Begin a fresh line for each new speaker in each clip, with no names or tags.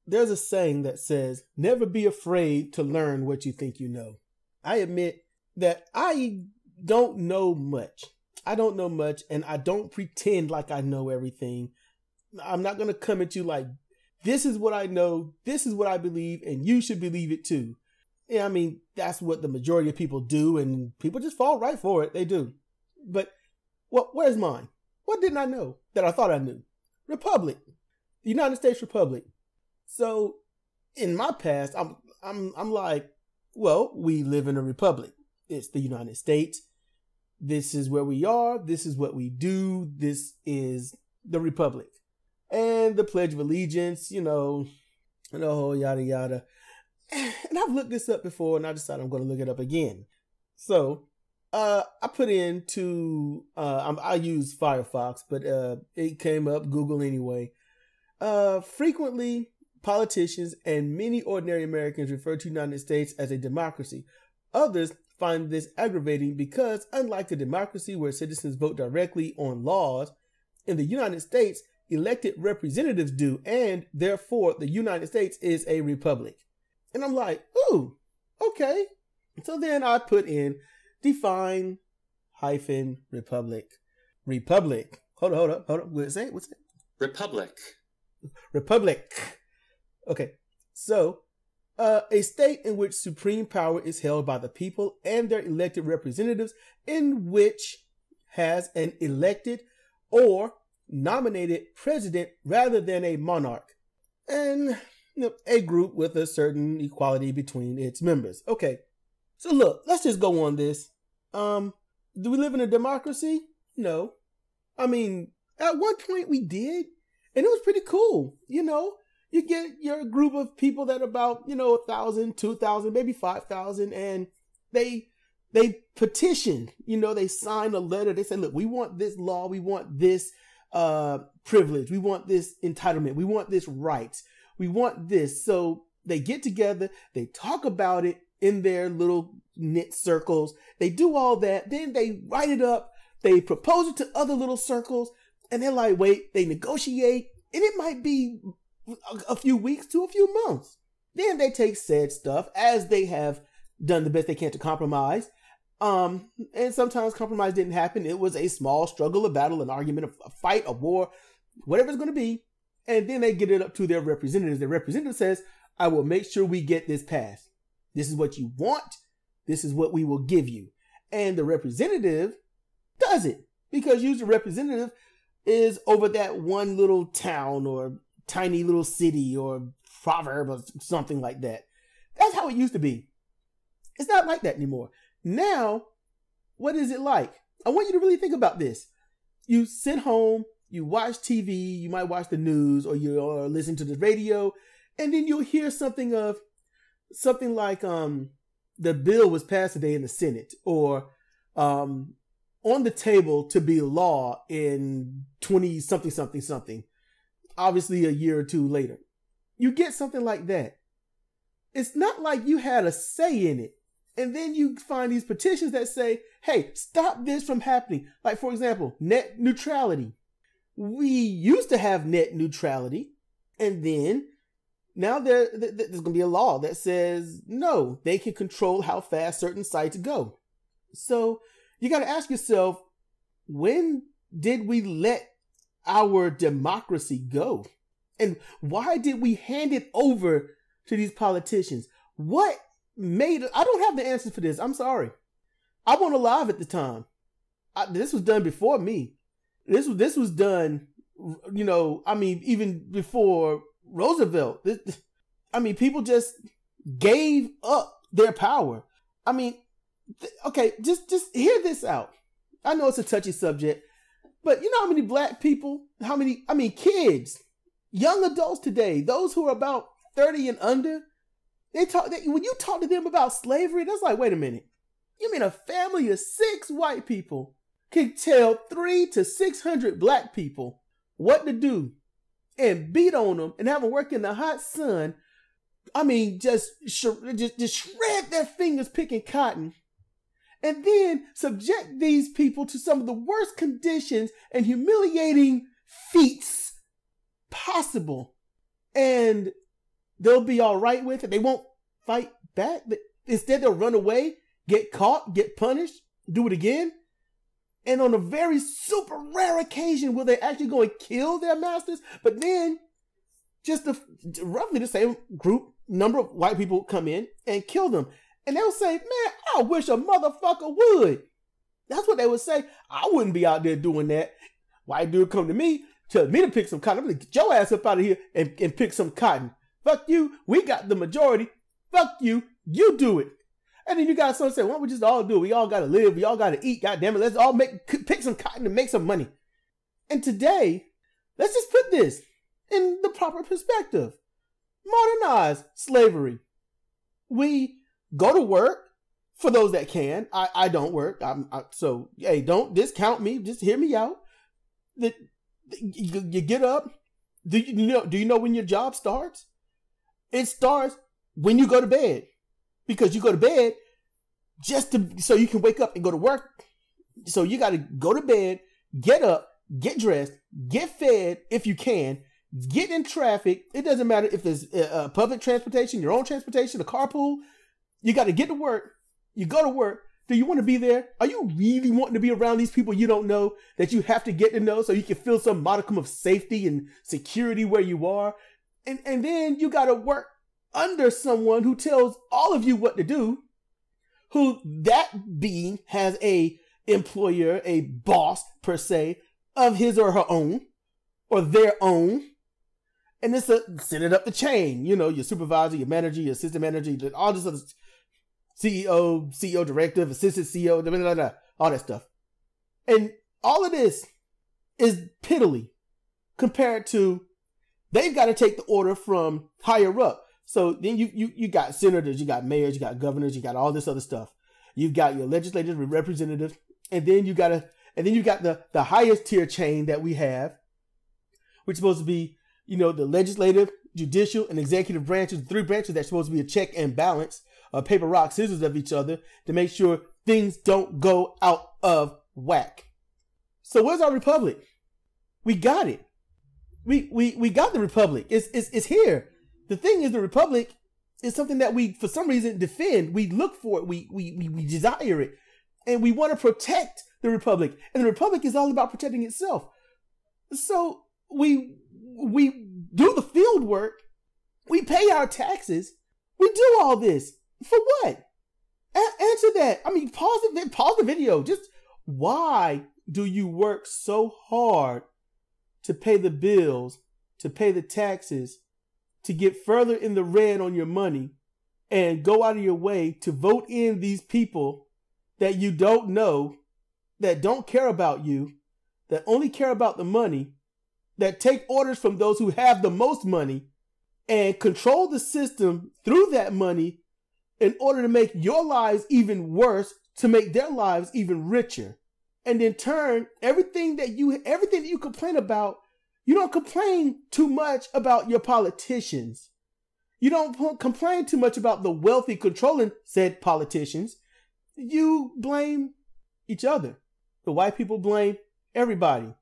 there's a saying that says, never be afraid to learn what you think you know. I admit that I don't know much. I don't know much, and I don't pretend like I know everything. I'm not going to come at you like, this is what I know, this is what I believe, and you should believe it too. Yeah, I mean, that's what the majority of people do, and people just fall right for it. They do. But where's mine? What didn't I know that I thought I knew? Republic. The United States Republic. So in my past, I'm like, well, we live in a republic. It's the United States. This is where we are. This is what we do. This is the republic. And the Pledge of Allegiance, and the whole yada yada. And I've looked this up before, and I decided I'm going to look it up again. So I put into, I use Firefox, but it came up, Google anyway. Frequently, politicians and many ordinary Americans refer to the United States as a democracy. Others find this aggravating because, unlike a democracy where citizens vote directly on laws, in the United States, elected representatives do, and therefore the United States is a republic. And I'm like, ooh, okay. So then I put in define -republic. Republic. Hold on. What's it?
Republic.
Republic. Okay. So, a state in which supreme power is held by the people and their elected representatives, in which has an elected or nominated president rather than a monarch, and a group with a certain equality between its members. Okay, so look, let's just go on this. Do we live in a democracy? No. I mean, at one point we did, and it was pretty cool. You get your group of people that are about, 1,000, 2,000, maybe 5,000, and they petition, they sign a letter. They say, look, we want this law. We want this privilege. We want this entitlement. We want this rights. We want this. So they get together. They talk about it in their little knit circles. They do all that. Then they write it up. They propose it to other little circles. And they're like, wait, they negotiate. And it might be a few weeks to a few months. Then they take said stuff, as they have done the best they can to compromise. And sometimes compromise didn't happen. It was a small struggle, a battle, an argument, a fight, a war, whatever it's going to be. And then they get it up to their representatives. The representative says, I will make sure we get this passed. This is what you want. This is what we will give you. And the representative does it, because usually the representative is over that one little town or tiny little city or proverb or something like that. That's how it used to be. It's not like that anymore. Now, what is it like? I want you to really think about this. You sit home, you watch TV, you might watch the news, or you listen to the radio, and then you'll hear something like the bill was passed today in the Senate, or on the table to be law in 20 something, obviously a year or two later. You get something like that. It's not like you had a say in it. And then you find these petitions that say, hey, stop this from happening. Like, for example, net neutrality. We used to have net neutrality, and then now there's going to be a law that says, no, they can control how fast certain sites go. So you got to ask yourself, when did we let our democracy go? And why did we hand it over to these politicians? What made it? I don't have the answers for this. I'm sorry. I wasn't alive at the time. This was done before me. This was done, even before Roosevelt. People just gave up their power. Okay, just hear this out. I know it's a touchy subject, but you know how many black people, kids, young adults today, those who are about 30 and under, when you talk to them about slavery, that's like, wait a minute. You mean a family of 6 white people can tell 300 to 600 black people what to do and beat on them and have them work in the hot sun? Just shred their fingers picking cotton, and then subject these people to some of the worst conditions and humiliating feats possible. And they'll be all right with it. They won't fight back. Instead, they'll run away, get caught, get punished, do it again. And on a very super rare occasion will they actually go and kill their masters. But then just roughly the same number of white people come in and kill them. And they'll say, man, I wish a motherfucker would. That's what they would say. I wouldn't be out there doing that. White dude come to me, tell me to pick some cotton. I'm gonna get your ass up out of here and pick some cotton. Fuck you. We got the majority. Fuck you. You do it. And then you got someone say, why don't we just all do it? We all got to live. We all got to eat. God damn it. Let's all pick some cotton and make some money. And today, let's just put this in the proper perspective. Modernize slavery. We go to work for those that can. I don't work. So, hey, don't discount me. Just hear me out. You get up. Do you know when your job starts? It starts when you go to bed. Because you go to bed so you can wake up and go to work. So you got to go to bed, get up, get dressed, get fed if you can, get in traffic. It doesn't matter if it's public transportation, your own transportation, a carpool. You got to get to work. You go to work. Do you want to be there? Are you really wanting to be around these people you don't know that you have to get to know so you can feel some modicum of safety and security where you are? And then you got to work under someone who tells all of you what to do, who that being has a employer, a boss per se, of his or her own, or their own. And it's send it up the chain, your supervisor, your manager, your assistant manager, all this other CEO directive, assistant CEO, blah, blah, blah, all that stuff. And all of this is piddly compared to they've got to take the order from higher up. So then you got senators, you got mayors, you got governors, you got all this other stuff. You've got your legislators, representatives, and then you got the highest tier chain that we have, which is supposed to be, the legislative, judicial, and executive branches, three branches that's supposed to be a check and balance, paper, rock, scissors of each other to make sure things don't go out of whack. So where's our republic? We got it. We got the republic. It's here. The thing is, the republic is something that we, for some reason, defend. We look for it. We desire it. And we want to protect the republic. And the republic is all about protecting itself. So we do the field work. We pay our taxes. We do all this. For what? Answer that. I mean, pause the video. Just why do you work so hard to pay the bills, to pay the taxes, to get further in the red on your money, and go out of your way to vote in these people that you don't know, that don't care about you, that only care about the money, that take orders from those who have the most money and control the system through that money in order to make your lives even worse, to make their lives even richer. And in turn, everything that you complain about, you don't complain too much about your politicians. You don't complain too much about the wealthy controlling said politicians. You blame each other. The white people blame everybody.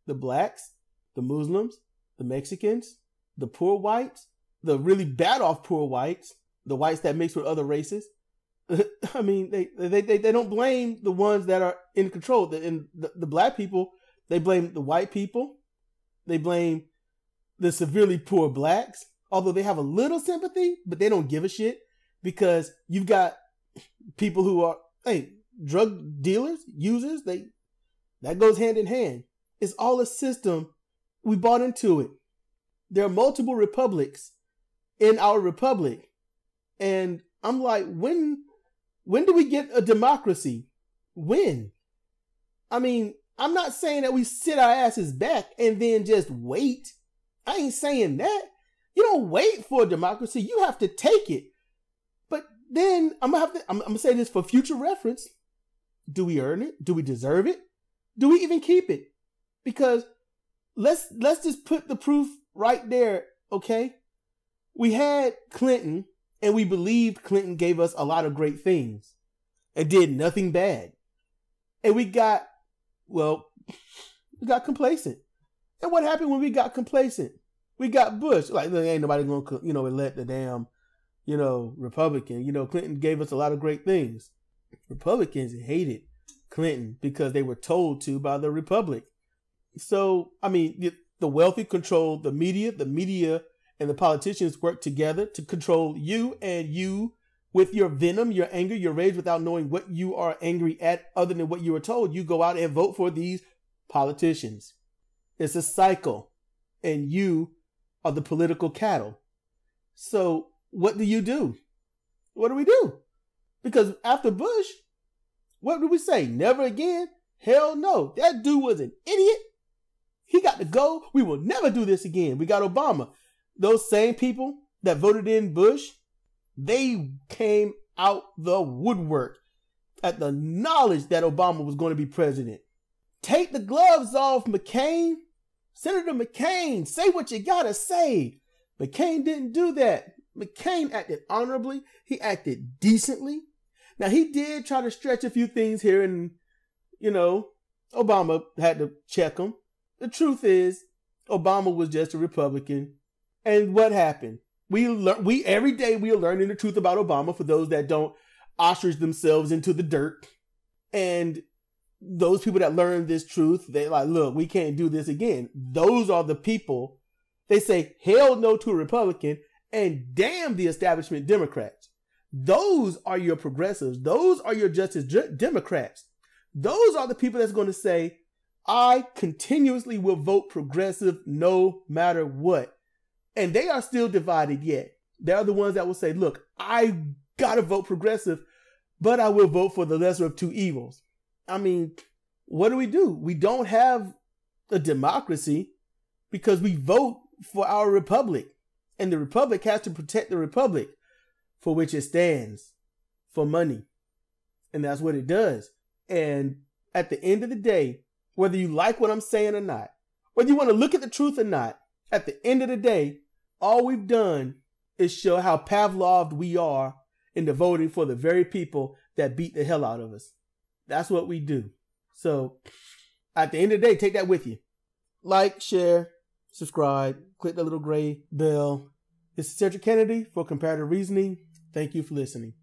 The blacks, the Muslims, the Mexicans, the poor whites, the really bad off poor whites, the whites that mix with other races. I mean, they don't blame the ones that are in control. The black people, they blame the white people. They blame the severely poor blacks, although they have a little sympathy, but they don't give a shit because you've got people who are, drug dealers, users, that goes hand in hand. It's all a system. We bought into it. There are multiple republics in our republic. And I'm like, when do we get a democracy? When? I mean, I'm not saying that we sit our asses back and then just wait. I ain't saying that. You don't wait for a democracy. You have to take it. But then I'm gonna say this for future reference. Do we earn it? Do we deserve it? Do we even keep it? Because let's just put the proof right there, okay? We had Clinton, and we believed Clinton gave us a lot of great things and did nothing bad. And we got complacent. And what happened when we got complacent? We got Bush. Like, there ain't nobody going to, elect the damn, Republican. Clinton gave us a lot of great things. Republicans hated Clinton because they were told to by the Republic. So, I mean, the wealthy control the media and the politicians work together to control you, and you with your venom, your anger, your rage, without knowing what you are angry at other than what you were told. You go out and vote for these politicians. It's a cycle, and you are the political cattle. So what do? What do we do? Because after Bush, what did we say? Never again? Hell no. That dude was an idiot. He got to go. We will never do this again. We got Obama. Those same people that voted in Bush, they came out the woodwork at the knowledge that Obama was going to be president. Take the gloves off, McCain. Senator McCain, say what you gotta say. McCain didn't do that. McCain acted honorably. He acted decently. Now, he did try to stretch a few things here, and, Obama had to check him. The truth is, Obama was just a Republican. And what happened? Every day we are learning the truth about Obama, for those that don't ostrich themselves into the dirt. And those people that learn this truth, they like, look, we can't do this again. Those are the people, they say hell no to a Republican and damn the establishment Democrats. Those are your progressives. Those are your Justice Democrats. Those are the people that's going to say, I continuously will vote progressive no matter what. And they are still divided yet. They're the ones that will say, look, I got to vote progressive, but I will vote for the lesser of two evils. I mean, what do? We don't have a democracy because we vote for our republic. And the republic has to protect the republic for which it stands, for money. And that's what it does. And at the end of the day, whether you like what I'm saying or not, whether you want to look at the truth or not, at the end of the day, all we've done is show how Pavloved we are into voting for the very people that beat the hell out of us. That's what we do. So at the end of the day, take that with you. Like, share, subscribe, click the little gray bell. This is Cedric Kennedy for Comparative Reasoning. Thank you for listening.